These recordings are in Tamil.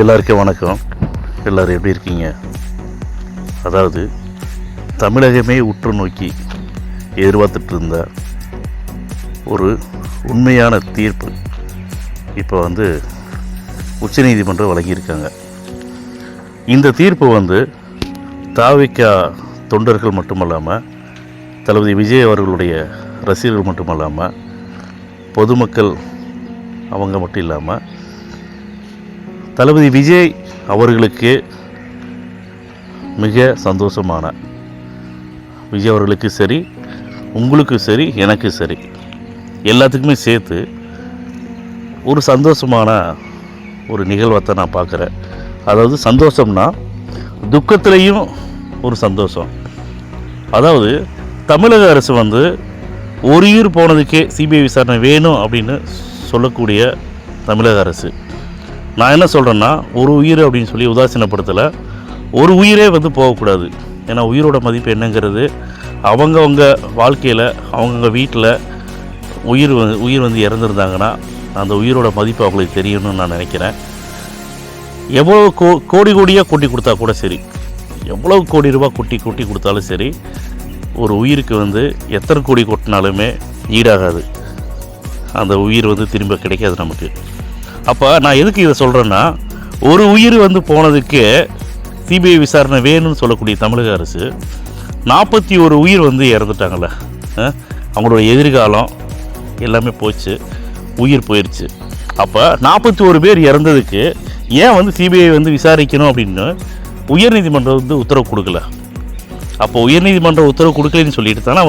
எல்லாருக்கும் வணக்கம். எல்லோரும் எப்படி இருக்கீங்க? அதாவது தமிழகமே உற்று நோக்கி எதிர்பார்த்துட்டு இருந்த ஒரு உண்மையான தீர்ப்பு இப்போ உச்சநீதிமன்றம் வழங்கியிருக்காங்க. இந்த தீர்ப்பு தாவிக தொண்டர்கள் மட்டுமல்லாமல், தளபதி விஜய் அவர்களுடைய ரசிகர்கள் மட்டுமல்லாமல், பொதுமக்கள் அவங்க மட்டும் இல்லாமல், தளபதி விஜய் அவர்களுக்கு மிக சந்தோஷமான, விஜய் அவர்களுக்கு சரி, உங்களுக்கு சரி, எனக்கு சரி, எல்லாத்துக்குமே சேர்த்து ஒரு சந்தோஷமான ஒரு நிகழ்வை நான் பார்க்குறேன். அதாவது சந்தோஷம்னா துக்கத்திலையும் ஒரு சந்தோஷம். அதாவது தமிழக அரசு ஒரு உயிர் போனதுக்கே சிபிஐ விசாரணை வேணும் அப்படின்னு சொல்லக்கூடிய தமிழக அரசு, நான் என்ன சொல்கிறேன்னா, ஒரு உயிர் அப்படின்னு சொல்லி உதாசீனப்படுத்தலை. ஒரு உயிரே போகக்கூடாது. ஏன்னா உயிரோட மதிப்பு என்னங்கிறது அவங்கவுங்க வாழ்க்கையில், அவங்கவுங்க வீட்டில் உயிர் இறந்துருந்தாங்கன்னா அந்த உயிரோட மதிப்பு அவங்களுக்கு தெரியணும்னு நான் நினைக்கிறேன். எவ்வளோ கோடியாக கொட்டி கொடுத்தா கூட சரி, எவ்வளோ கோடி ரூபா கொட்டி கொடுத்தாலும் சரி, ஒரு உயிருக்கு எத்தனை கோடி கொட்டினாலுமே ஈடாகாது. அந்த உயிர் திரும்ப கிடைக்காது நமக்கு. அப்போ நான் எதுக்கு இதை சொல்கிறேன்னா, ஒரு உயிர் போனதுக்கு சிபிஐ விசாரணை வேணும்னு சொல்லக்கூடிய தமிழக அரசு 41 உயிர் இறந்துட்டாங்கள்ல, அவங்களோட எதிர்காலம் எல்லாமே போச்சு, உயிர் போயிடுச்சு. அப்போ 41 பேர் இறந்ததுக்கு ஏன் சிபிஐ விசாரிக்கணும் அப்படின்னு உயர்நீதிமன்றம் உத்தரவு கொடுக்கல. அப்போ உயர்நீதிமன்றம் உத்தரவு கொடுக்கலன்னு சொல்லிட்டு தானே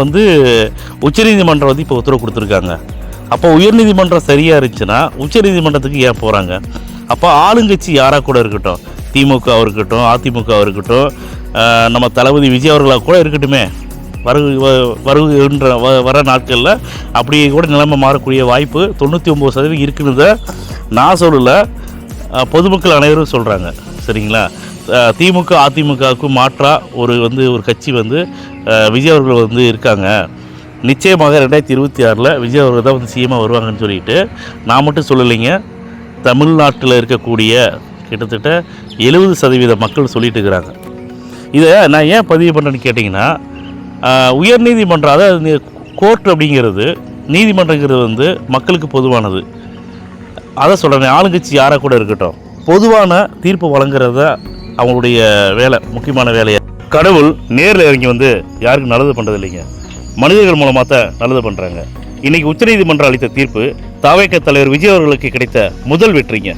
உச்சநீதிமன்றம் இப்போ உத்தரவு கொடுத்துருக்காங்க. அப்போ உயர்நீதிமன்றம் சரியாக இருந்துச்சுன்னா உச்சநீதிமன்றத்துக்கு ஏன் போகிறாங்க? அப்போ ஆளுங்கட்சி யாராக கூட இருக்கட்டும், திமுக இருக்கட்டும், அதிமுக இருக்கட்டும், நம்ம தளபதி விஜய் அவர்களாக கூட இருக்கட்டுமே, வர நாட்களில் அப்படியே கூட நிலைமை மாறக்கூடிய வாய்ப்பு 99% இருக்குன்னு நான் சொல்லலை, பொதுமக்கள் அனைவரும் சொல்கிறாங்க. சரிங்களா? திமுக அதிமுகவுக்கு மாற்றாக ஒரு கட்சி விஜய் அவர்கள் இருக்காங்க. நிச்சயமாக 2026 விஜய் அவர்கள் தான் சிஎம்மாக வருவாங்கன்னு சொல்லிட்டு நான் மட்டும் சொல்லலைங்க, தமிழ்நாட்டில் இருக்கக்கூடிய கிட்டத்தட்ட 70% மக்கள் சொல்லிட்டு இருக்கிறாங்க. இதை நான் ஏன் பதிவு பண்ணுறேன்னு கேட்டிங்கன்னா, உயர்நீதிமன்றம், அதாவது கோர்ட் அப்படிங்கிறது, நீதிமன்றங்கிறது மக்களுக்கு பொதுவானது. அதை சொல்கிறேன், ஆளுங்கட்சி யாராக கூட இருக்கட்டும், பொதுவான தீர்ப்பு வழங்குறத அவங்களுடைய வேலை, முக்கியமான வேலையை. கடவுள் நேரில் இறங்கி யாருக்கும் நல்லது பண்ணுறது இல்லைங்க, மனிதர்கள் மூலமாக தான் நல்லது பண்ணுறாங்க. இன்றைக்கி உச்சநீதிமன்றம் அளித்த தீர்ப்பு தாவேக தலைவர் விஜய் அவர்களுக்கு கிடைத்த முதல் வெற்றிங்க.